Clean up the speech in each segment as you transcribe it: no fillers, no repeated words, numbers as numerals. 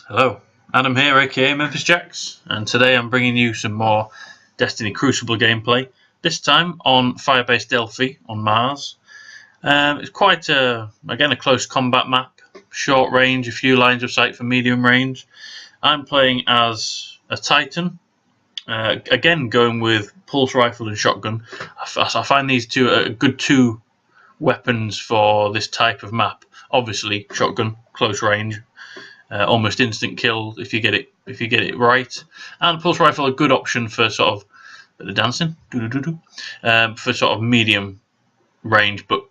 Hello, Adam here, aka Memphis Jacks, and today I'm bringing you some more Destiny Crucible gameplay. This time on Firebase Delphi on Mars. It's quite again a close combat map, short range, a few lines of sight for medium range. I'm playing as a Titan, again going with pulse rifle and shotgun. I find these two a good two weapons for this type of map. Obviously, shotgun, close range. Almost instant kill if you get it right, and pulse rifle a good option for sort of bit of dancing, for sort of medium range, but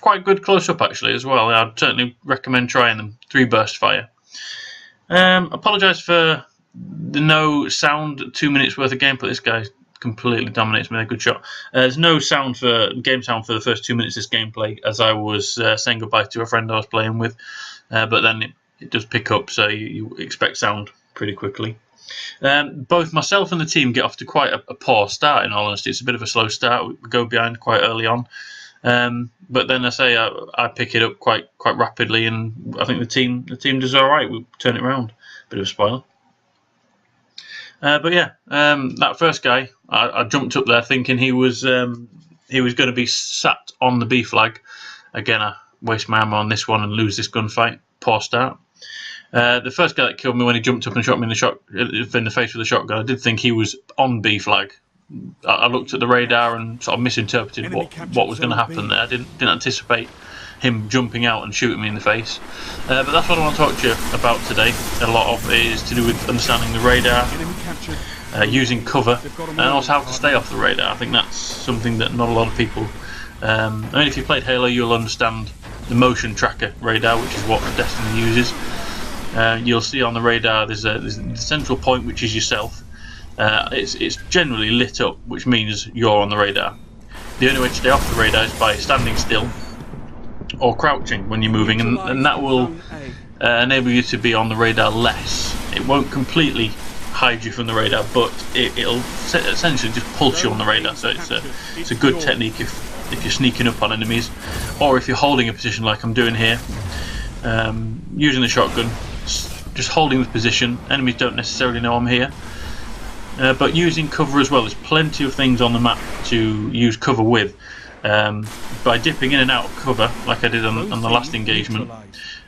quite good close up actually as well. I'd certainly recommend trying them. 3 burst fire. Apologise for the no sound 2 minutes worth of gameplay. This guy completely dominates me. A good shot. There's no sound for game sound for the first 2 minutes of this gameplay, as I was saying goodbye to a friend I was playing with, but then it does pick up, so you expect sound pretty quickly. Both myself and the team get off to quite a poor start, in all honesty. It's a bit of a slow start. We go behind quite early on. But then I pick it up quite rapidly, and I think the team does all right. We turn it around. Bit of a spoiler. But yeah, that first guy, I jumped up there thinking he was going to be sat on the B flag. Again, I waste my ammo on this one and lose this gunfight. Poor start. The first guy that killed me when he jumped up and shot me in the face with a shotgun, I did think he was on B flag. I looked at the radar and sort of misinterpreted what was going to happen there. I didn't anticipate him jumping out and shooting me in the face. But that's what I want to talk to you about today. A lot of it is to do with understanding the radar, using cover, and also how to stay off the radar. I think that's something that not a lot of people. I mean, if you played Halo, you'll understand the motion tracker radar, which is what Destiny uses. You'll see on the radar there's a central point, which is yourself. It's generally lit up, which means you're on the radar. The only way to stay off the radar is by standing still or crouching when you're moving, and that will enable you to be on the radar less. It won't completely hide you from the radar, but it'll essentially just pulse you on the radar. So it's a good technique if you're sneaking up on enemies, or if you're holding a position like I'm doing here, using the shotgun, just holding the position. Enemies don't necessarily know I'm here, but using cover as well. There's plenty of things on the map to use cover with. By dipping in and out of cover, like I did on the last engagement.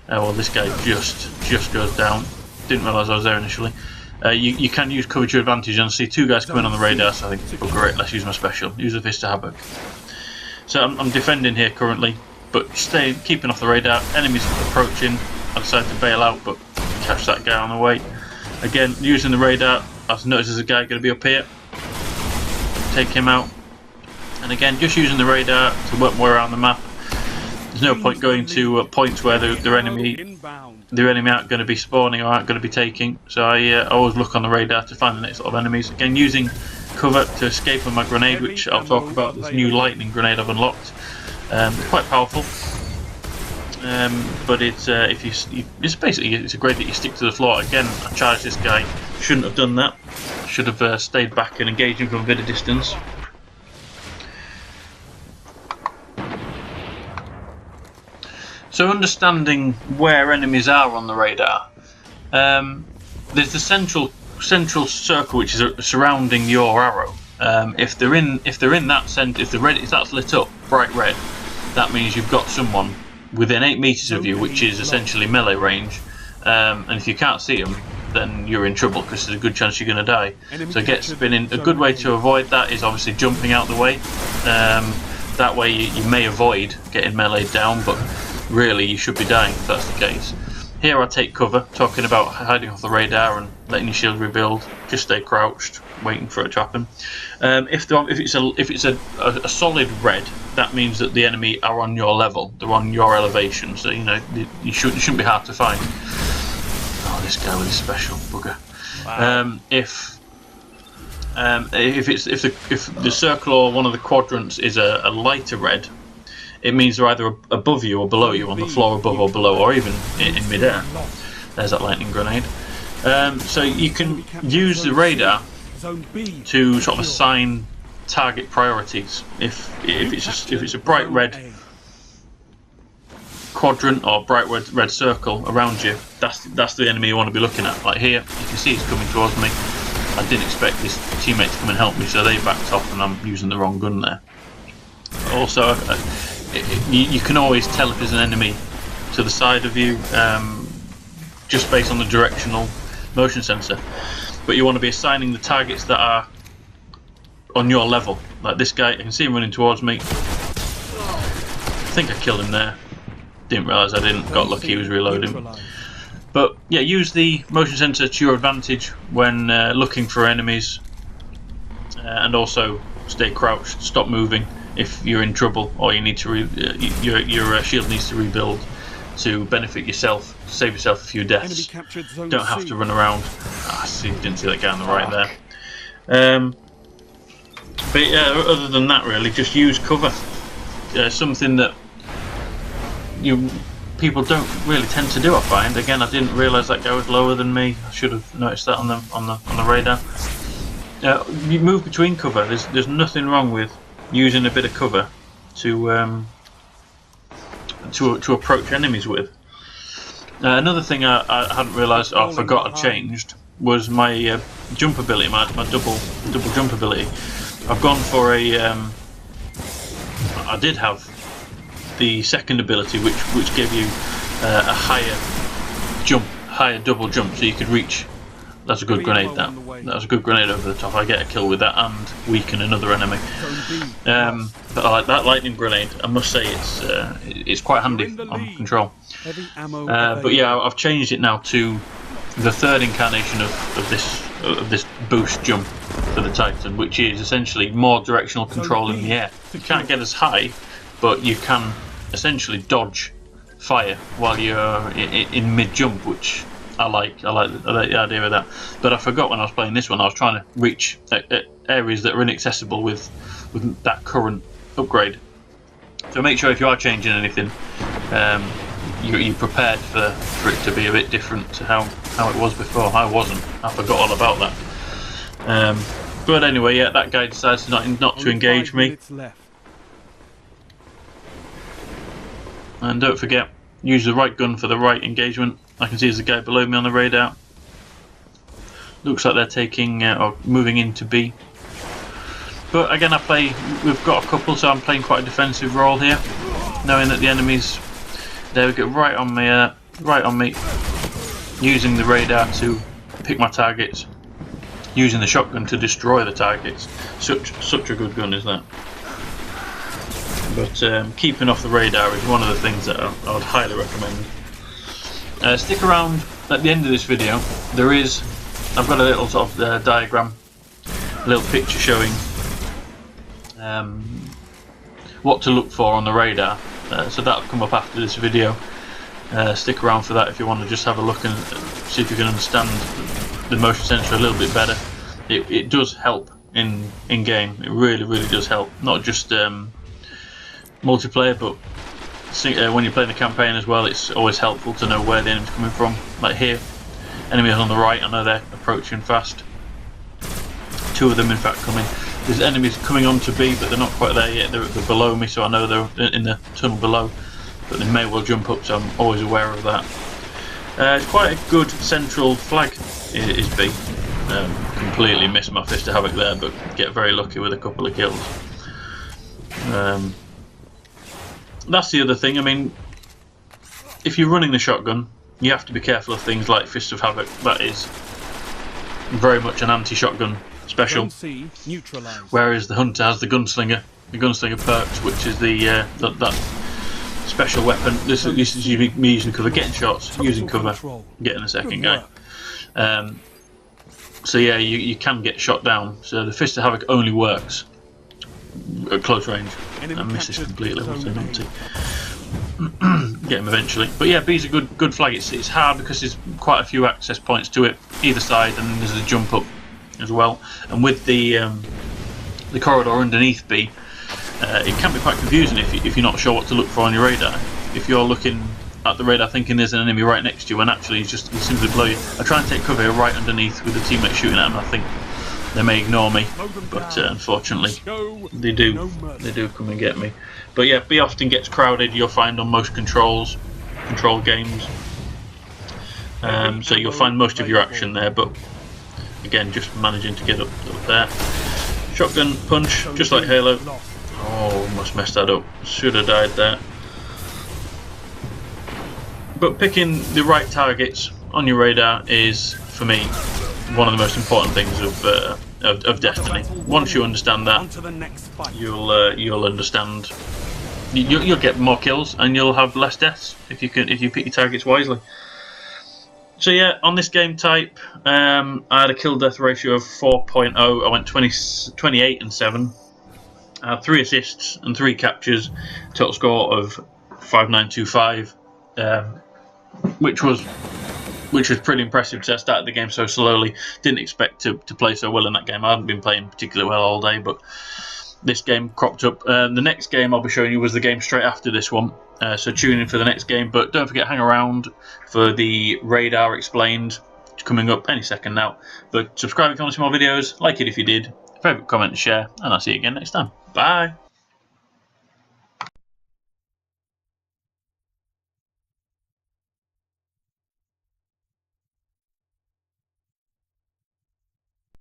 Well, this guy just goes down. Didn't realise I was there initially. You can use cover to your advantage, and see 2 guys coming on the radar, so I think, oh great, let's use my special. Use the Fist of Havoc. So I'm defending here currently, but keeping off the radar. Enemies approaching. I decided to bail out, but catch that guy on the way. Again, using the radar, I've noticed there's a guy going to be up here. Take him out. And again, just using the radar to work more around the map. There's no point going to points where their enemy aren't going to be spawning or aren't going to be taking. So I always look on the radar to find the next lot of enemies. Again, using cover to escape on my grenade, which I'll talk about. This new lightning grenade I've unlocked. It's quite powerful, but it's it's great that you stick to the floor. Again, I charged this guy. Shouldn't have done that. Should have stayed back and engaged him from a bit of distance. So understanding where enemies are on the radar, there's the central circle which is surrounding your arrow. If they're in that centre, if that's lit up bright red, that means you've got someone within 8 meters of you, which is essentially melee range. And if you can't see them, then you're in trouble, because there's a good chance you're going to die. So get spinning. A good way to avoid that is obviously jumping out the way. That way you may avoid getting meleeed down, but really you should be dying if that's the case. Here I take cover, talking about hiding off the radar and letting your shield rebuild. Just stay crouched, waiting for it to happen. If it's a solid red, that means that the enemy are on your level. They're on your elevation, so you know you shouldn't be hard to find. Oh, this guy with his special bugger. Wow. If the circle or one of the quadrants is a lighter red, it means they're either above you or below you, on the floor above or below, or even in midair. There's that lightning grenade. So you can use the radar to sort of assign target priorities. If it's a bright red, quadrant or bright red circle around you, that's the enemy you want to be looking at. Like here, you can see it's coming towards me. I didn't expect this teammate to come and help me, so they backed off, and I'm using the wrong gun there. Also, you can always tell if there's an enemy to the side of you, just based on the directional motion sensor. But you want to be assigning the targets that are on your level. Like this guy, I can see him running towards me. I think I killed him there. Didn't realise I didn't. Got lucky, he was reloading. But yeah, use the motion sensor to your advantage when looking for enemies, and also stay crouched, stop moving if you're in trouble or you need to your shield needs to rebuild to benefit yourself, save yourself a few deaths. Don't have to run around. See, didn't see that guy on the right there. But yeah, other than that, really, just use cover. Something that people don't really tend to do, I find. Again, I didn't realise that guy was lower than me. I should have noticed that on the radar. You move between cover. There's nothing wrong with using a bit of cover to approach enemies with. Another thing I hadn't realised, or forgot I changed, was my jump ability, my double jump ability. I've gone for a. I did have the second ability, which gave you a higher double jump, so you could reach. That's a good grenade. That was a good grenade over the top. I get a kill with that and weaken another enemy. But I like that lightning grenade. I must say it's quite handy on control. But yeah, I've changed it now to the third incarnation of this boost jump for the Titan, which is essentially more directional control in the air. You can't get as high, but you can essentially dodge fire while you're in mid jump, which I like the idea of that. But I forgot when I was playing this one, I was trying to reach areas that are inaccessible with that current upgrade. So make sure if you are changing anything, you're prepared for it to be a bit different to how it was before. I wasn't. I forgot all about that. But anyway, yeah, that guy decides not to engage me. And don't forget, use the right gun for the right engagement. I can see there's a guy below me on the radar. Looks like they're taking or moving into B. But again, we've got a couple, so I'm playing quite a defensive role here, knowing that the enemies, there we go, right on me, using the radar to pick my targets, using the shotgun to destroy the targets. Such a good gun is that. But keeping off the radar is one of the things that I would highly recommend. Stick around at the end of this video. I've got a little sort of diagram, a little picture showing what to look for on the radar. So that'll come up after this video. Stick around for that if you want to just have a look and see if you can understand the motion sensor a little bit better. It does help in game. It really does help. Not just multiplayer, but when you're playing the campaign as well, it's always helpful to know where the enemy's coming from. Like here, enemies on the right, I know they're approaching fast. Two of them in fact coming. There's enemies coming on to B, but they're not quite there yet. They're below me, so I know they're in the tunnel below, but they may well jump up, so I'm always aware of that. It's quite a good central flag is B. Completely missed my Fist of Havoc there, but get very lucky with a couple of kills. That's the other thing. I mean, if you're running the shotgun, you have to be careful of things like Fist of Havoc. That is very much an anti-shotgun special. Whereas the Hunter has the Gunslinger perks, which is that special weapon. This is me using cover, getting shots, using cover, getting a second guy. So yeah, you can get shot down. So the Fist of Havoc only works at close range. I missed this completely. Get him eventually. But yeah, B's a good flag. It's hard because there's quite a few access points to it either side, and then there's a jump up as well. And with the corridor underneath B, it can be quite confusing if you're not sure what to look for on your radar. If you're looking at the radar thinking there's an enemy right next to you, when actually he's simply below you. I try and take cover here right underneath with the teammate shooting at him. I think They may ignore me, but unfortunately they do come and get me. But yeah, B often gets crowded. You'll find on most control games. So you'll find most of your action there, but again, just managing to get up there. Shotgun punch, just like Halo. Oh, must mess that up. Should have died there. But picking the right targets on your radar is, for me, one of the most important things of Destiny. Once you understand that, you'll understand. You'll get more kills and you'll have less deaths if you pick your targets wisely. So yeah, on this game type, I had a kill death ratio of 4.0. I went 28 and 7. I had 3 assists and 3 captures. Total score of 5925, which was pretty impressive because I started the game so slowly. Didn't expect to play so well in that game. I haven't been playing particularly well all day, but this game cropped up. The next game I'll be showing you was the game straight after this one. So tune in for the next game, but don't forget, hang around for the radar explained, coming up any second now. But subscribe if you want to see more videos, like it if you did, favourite, comment and share, and I'll see you again next time. Bye!